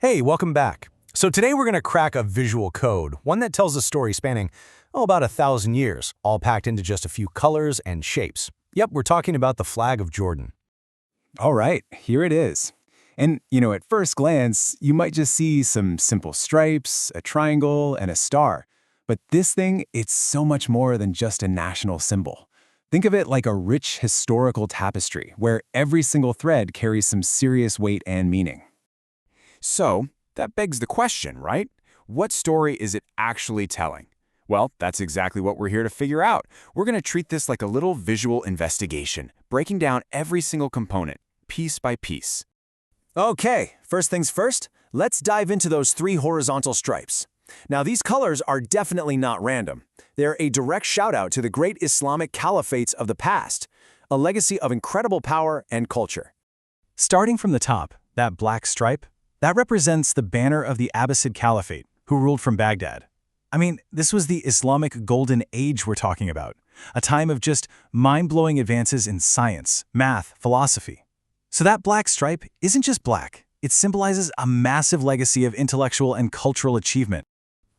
Hey, welcome back. So today we're going to crack a visual code, one that tells a story spanning, about 1,000 years, all packed into just a few colors and shapes. Yep, we're talking about the flag of Jordan. All right, here it is. And, at first glance, you might just see some simple stripes, a triangle, and a star. But this thing, it's so much more than just a national symbol. Think of it like a rich historical tapestry, where every single thread carries some serious weight and meaning. So, that begs the question, right? What story is it actually telling? Well, that's exactly what we're here to figure out. We're going to treat this like a little visual investigation, breaking down every single component, piece by piece. Okay, first things first, let's dive into those 3 horizontal stripes. Now, these colors are definitely not random. They're a direct shout-out to the great Islamic caliphates of the past, a legacy of incredible power and culture. Starting from the top, that black stripe, that represents the banner of the Abbasid Caliphate, who ruled from Baghdad. I mean, this was the Islamic Golden Age we're talking about, a time of just mind-blowing advances in science, math, philosophy. So that black stripe isn't just black. It symbolizes a massive legacy of intellectual and cultural achievement.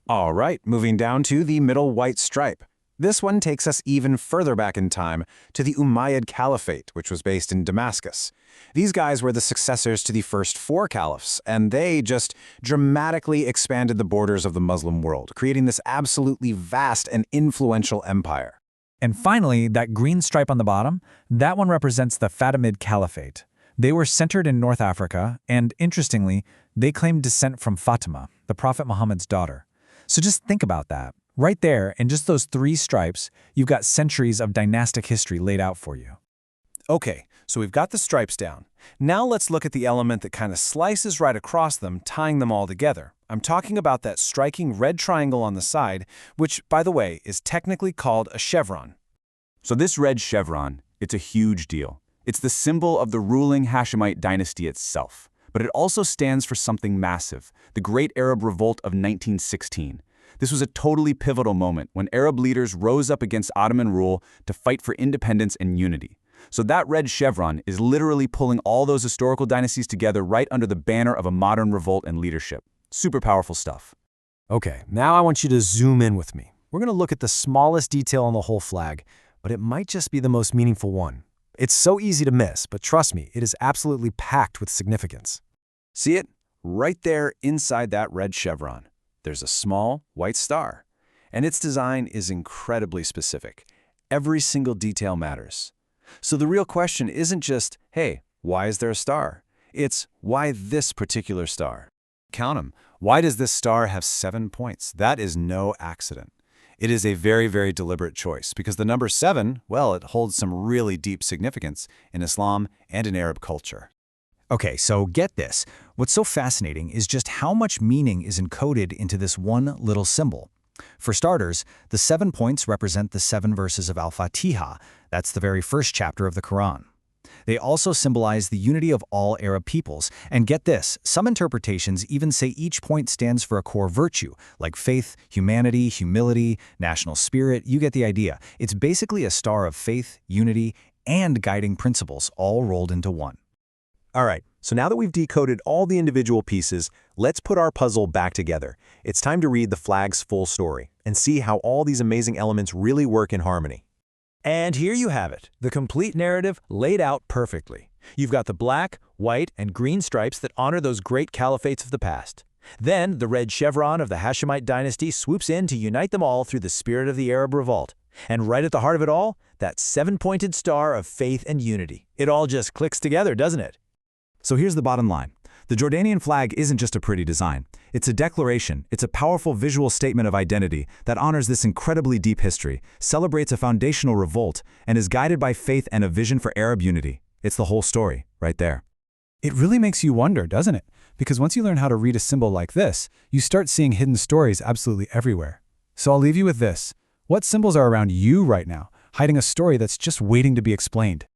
All right, moving down to the middle white stripe. This one takes us even further back in time to the Umayyad Caliphate, which was based in Damascus. These guys were the successors to the first 4 caliphs, and they just dramatically expanded the borders of the Muslim world, creating this absolutely vast and influential empire. And finally, that green stripe on the bottom, that one represents the Fatimid Caliphate. They were centered in North Africa, and interestingly, they claimed descent from Fatima, the Prophet Muhammad's daughter. So just think about that. Right there, in just those 3 stripes, you've got centuries of dynastic history laid out for you. Okay, so we've got the stripes down. Now let's look at the element that kind of slices right across them, tying them all together. I'm talking about that striking red triangle on the side, which, by the way, is technically called a chevron. So this red chevron, it's a huge deal. It's the symbol of the ruling Hashemite dynasty itself. But it also stands for something massive, the Great Arab Revolt of 1916. This was a totally pivotal moment when Arab leaders rose up against Ottoman rule to fight for independence and unity. So that red chevron is literally pulling all those historical dynasties together right under the banner of a modern revolt and leadership. Super powerful stuff. Okay, now I want you to zoom in with me. We're going to look at the smallest detail on the whole flag, but it might just be the most meaningful one. It's so easy to miss, but trust me, it is absolutely packed with significance. See it? Right there inside that red chevron. There's a small white star, and its design is incredibly specific. Every single detail matters. So the real question isn't just, hey, why is there a star? It's, why this particular star? Count them. Why does this star have 7 points? That is no accident. It is a very, very deliberate choice because the number 7, well, it holds some really deep significance in Islam and in Arab culture. Okay, so get this. What's so fascinating is just how much meaning is encoded into this one little symbol. For starters, the 7 points represent the 7 verses of Al-Fatiha. That's the very first chapter of the Quran. They also symbolize the unity of all Arab peoples. And get this, some interpretations even say each point stands for a core virtue, like faith, humanity, humility, national spirit. You get the idea. It's basically a star of faith, unity, and guiding principles all rolled into one. All right, so now that we've decoded all the individual pieces, let's put our puzzle back together. It's time to read the flag's full story and see how all these amazing elements really work in harmony. And here you have it, the complete narrative laid out perfectly. You've got the black, white, and green stripes that honor those great caliphates of the past. Then the red chevron of the Hashemite dynasty swoops in to unite them all through the spirit of the Arab revolt. And right at the heart of it all, that 7-pointed star of faith and unity. It all just clicks together, doesn't it? So here's the bottom line. The Jordanian flag isn't just a pretty design. It's a declaration, it's a powerful visual statement of identity that honors this incredibly deep history, celebrates a foundational revolt, and is guided by faith and a vision for Arab unity. It's the whole story, right there. It really makes you wonder, doesn't it? Because once you learn how to read a symbol like this, you start seeing hidden stories absolutely everywhere. So I'll leave you with this. What symbols are around you right now, hiding a story that's just waiting to be explained?